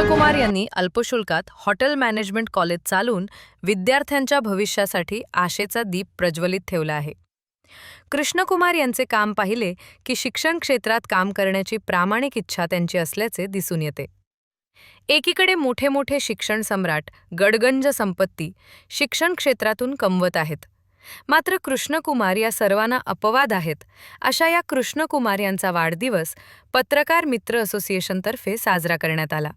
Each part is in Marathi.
कृष्णकुमार यांनी अल्पशुल्कात हॉटेल मॅनेजमेंट कॉलेज चालवून विद्यार्थ्यांच्या भविष्यासाठी आशेचा दीप प्रज्वलित ठेवला आहे. कृष्णकुमार यांचे काम पाहिले की शिक्षण क्षेत्रात काम करण्याची प्रामाणिक इच्छा त्यांची असल्याचे दिसून येते. एकीकडे मोठे मोठे शिक्षण सम्राट गडगंज संपत्ती शिक्षण क्षेत्रातून कमवत आहेत, मात्र कृष्णकुमार या सर्वांना अपवाद आहेत. अशा या कृष्णकुमार यांचा वाढदिवस पत्रकार मित्र असोसिएशनतर्फे साजरा करण्यात आला.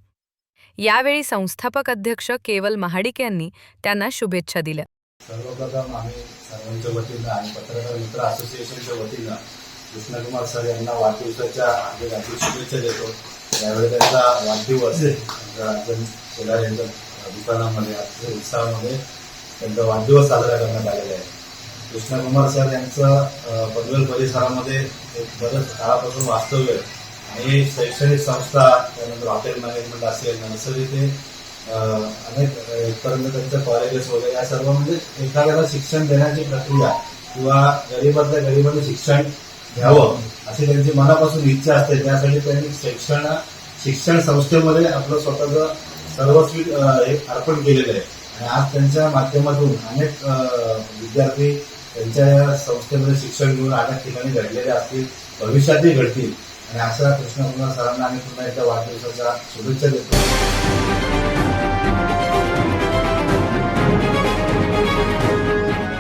यावेळी संस्थापक अध्यक्ष केवल महाडिक यांनी त्यांना शुभेच्छा दिल्या. सर्वप्रथम आम्ही सर्वांच्या वतीनं आणि पत्रकार मित्र असोसिएशनच्या वतीनं कृष्णकुमार सर यांना वाढदिवसाच्या हार्दिक शुभेच्छा देतो. यावेळी त्यांचा वाढदिवस राजन शेलार यांच्या दुकानामध्ये अतिशय उत्साहामध्ये त्यांचा वाढदिवस साजरा करण्यात आलेला आहे. कृष्णकुमार सर यांचं पनवेल परिसरामध्ये एक बरंच काळापासून वास्तव्य आहे आणि शैक्षणिक संस्था, त्यानंतर हॉटेल मॅनेजमेंट असेल, नर्सरी ते अनेक इथपर्यंत त्यांच्या कॉलेजेस वगैरे या सर्व म्हणजे एखाद्याला शिक्षण देण्याची प्रक्रिया किंवा गरीबातल्या गरीबांनी शिक्षण घ्यावं अशी त्यांची मनापासून इच्छा असते. त्यासाठी त्यांनी शिक्षण संस्थेमध्ये आपलं स्वतःचं सर्वस्वी अर्पण केलेलं आहे आणि आज त्यांच्या माध्यमातून अनेक विद्यार्थी त्यांच्या या संस्थेमध्ये शिक्षण घेऊन अनेक ठिकाणी घडलेले असतील, भविष्यातही घडतील आणि अशा कृष्णकुमार सरांना आम्ही पुन्हा एकदा वाढदिवसाच्या शुभेच्छा देतो.